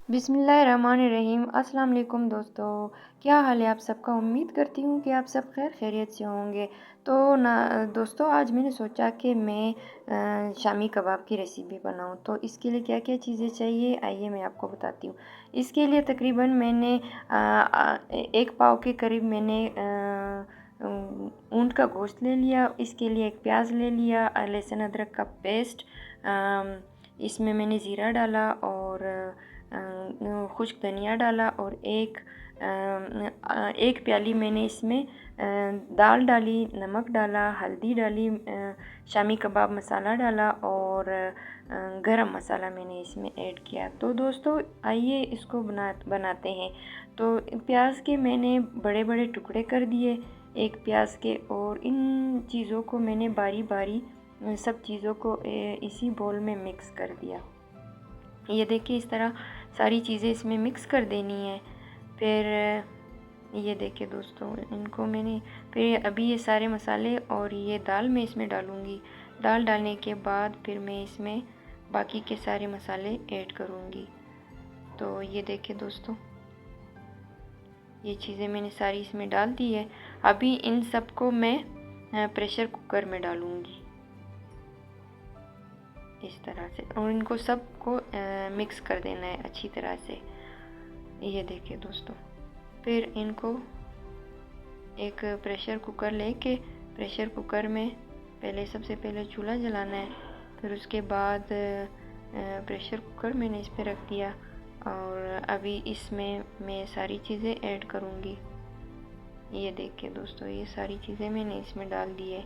बिस्मिल्लाहिर्रहमानिर्रहीम। अस्सलाम वालेकुम दोस्तों, क्या हाल है आप सबका। उम्मीद करती हूँ कि आप सब खैर खैरियत से होंगे। तो ना दोस्तों, आज मैंने सोचा कि मैं शामी कबाब की रेसिपी बनाऊँ। तो इसके लिए क्या क्या चीज़ें चाहिए आइए मैं आपको बताती हूँ। इसके लिए तकरीबन मैंने 1 पाव के करीब मैंने ऊँट का गोश्त ले लिया। इसके लिए एक प्याज ले लिया, लहसुन अदरक का पेस्ट, इसमें मैंने ज़ीरा डाला और खुश्क धनिया डाला और एक प्याली मैंने इसमें दाल डाली, नमक डाला, हल्दी डाली, शामी कबाब मसाला डाला और गरम मसाला मैंने इसमें ऐड किया। तो दोस्तों आइए इसको बनाते हैं। तो प्याज के मैंने बड़े बड़े टुकड़े कर दिए एक प्याज के, और इन चीज़ों को मैंने बारी बारी सब चीज़ों को इसी बोल में मिक्स कर दिया। ये देखिए इस तरह सारी चीज़ें इसमें मिक्स कर देनी है। फिर ये देखिए दोस्तों, इनको मैंने फिर अभी ये सारे मसाले और ये दाल मैं इसमें डालूँगी। दाल डालने के बाद फिर मैं इसमें बाकी के सारे मसाले ऐड करूँगी। तो ये देखिए दोस्तों, ये चीज़ें मैंने सारी इसमें डाल दी है। अभी इन सबको मैं प्रेशर कुकर में डालूँगी इस तरह से, और इनको सबको मिक्स कर देना है अच्छी तरह से। ये देखिए दोस्तों, फिर इनको एक प्रेशर कुकर लेके प्रेशर कुकर में सबसे पहले चूल्हा जलाना है। फिर उसके बाद प्रेशर कुकर मैंने इस पर रख दिया और अभी इसमें मैं सारी चीज़ें ऐड करूँगी। ये देखिए दोस्तों, ये सारी चीज़ें मैंने इसमें डाल दी है।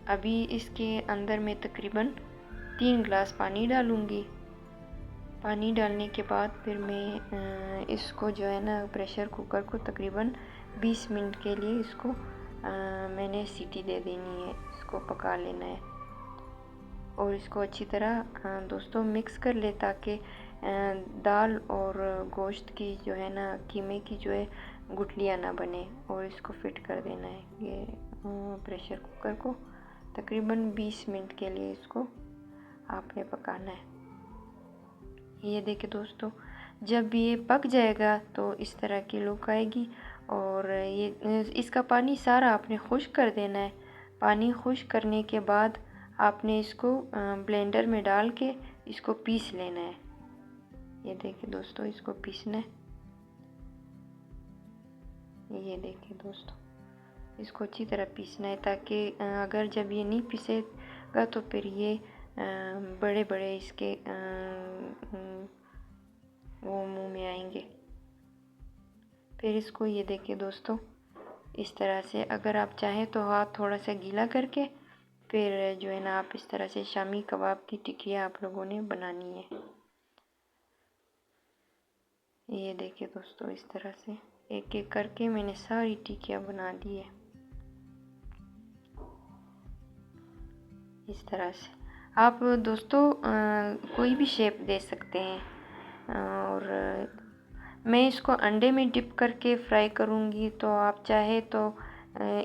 अभी इसके अंदर मैं तकरीबन 3 गिलास पानी डालूँगी। पानी डालने के बाद फिर मैं इसको जो है ना प्रेशर कुकर को तकरीबन 20 मिनट के लिए इसको मैंने सीटी दे देनी है, इसको पका लेना है। और इसको अच्छी तरह दोस्तों मिक्स कर ले ताकि दाल और गोश्त की जो है ना कीमे की जो है गुठलियाँ ना बने, और इसको फिट कर देना है। ये प्रेशर कुकर को तकरीबन 20 मिनट के लिए इसको आपने पकाना है। ये देखिए दोस्तों, जब ये पक जाएगा तो इस तरह की लुक आएगी, और ये इसका पानी सारा आपने खुश्क कर देना है। पानी खुश्क करने के बाद आपने इसको ब्लेंडर में डाल के इसको पीस लेना है। ये देखिए दोस्तों, इसको पीसना है। ये देखिए दोस्तों, इसको अच्छी तरह पीसना है ताकि अगर जब ये नहीं पीसेगा तो फिर ये बड़े बड़े इसके वो मुंह में आएंगे। फिर इसको ये देखिए दोस्तों, इस तरह से अगर आप चाहें तो हाथ थोड़ा सा गीला करके फिर जो है ना आप इस तरह से शामी कबाब की टिक्कियाँ आप लोगों ने बनानी है। ये देखिए दोस्तों, इस तरह से एक एक करके मैंने सारी टिक्कियाँ बना दी है इस तरह से। आप दोस्तों कोई भी शेप दे सकते हैं, और मैं इसको अंडे में डिप करके फ्राई करूँगी। तो आप चाहे तो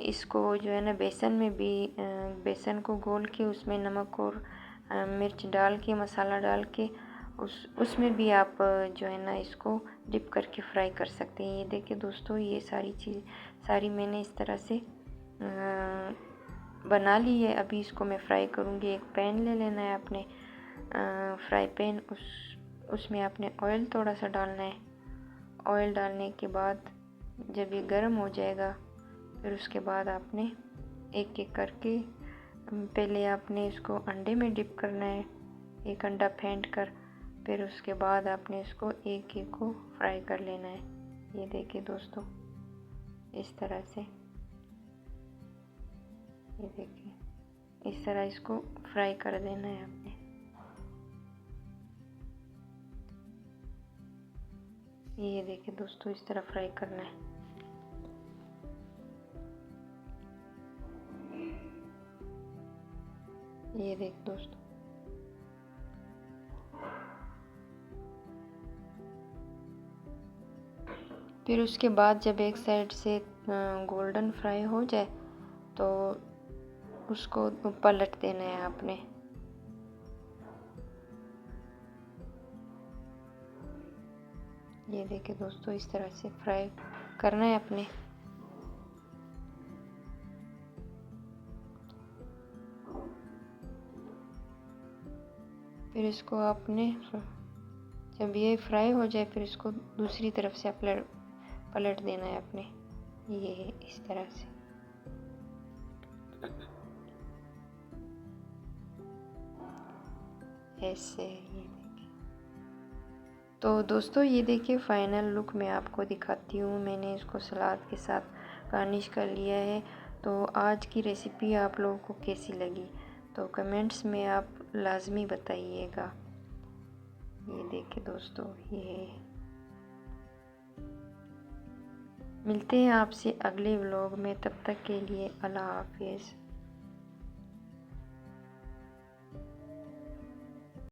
इसको जो है ना बेसन में भी बेसन को घोल के उसमें नमक और मिर्च डाल के मसाला डाल के उसमें भी आप जो है ना इसको डिप करके फ्राई कर सकते हैं। ये देखिए दोस्तों, ये सारी मैंने इस तरह से बना ली है। अभी इसको मैं फ्राई करूँगी। एक पैन ले लेना है आपने, फ्राई पैन, उसमें आपने ऑयल थोड़ा सा डालना है। ऑयल डालने के बाद जब ये गर्म हो जाएगा फिर उसके बाद आपने एक एक करके पहले आपने इसको अंडे में डिप करना है, एक अंडा फेंट कर, फिर उसके बाद आपने इसको एक एक को फ्राई कर लेना है। ये देखिए दोस्तों, इस तरह से, ये देखिए इस तरह इसको फ्राई कर देना है आपने। ये देखिए दोस्तों, इस तरह फ्राई करना है। ये देख दोस्तों, फिर उसके बाद जब एक साइड से गोल्डन फ्राई हो जाए तो उसको पलट देना है आपने। ये देखिए दोस्तों, इस तरह से फ्राई करना है अपने। फिर इसको आपने जब ये फ्राई हो जाए फिर इसको दूसरी तरफ से पलट देना है अपने, ये इस तरह से। ऐसे ये देखिए। तो दोस्तों ये देखिए फाइनल लुक मैं आपको दिखाती हूँ। मैंने इसको सलाद के साथ गार्निश कर लिया है। तो आज की रेसिपी आप लोगों को कैसी लगी तो कमेंट्स में आप लाजमी बताइएगा। ये देखिए दोस्तों, ये मिलते हैं आपसे अगले व्लॉग में। तब तक के लिए अल्लाह हाफिज़।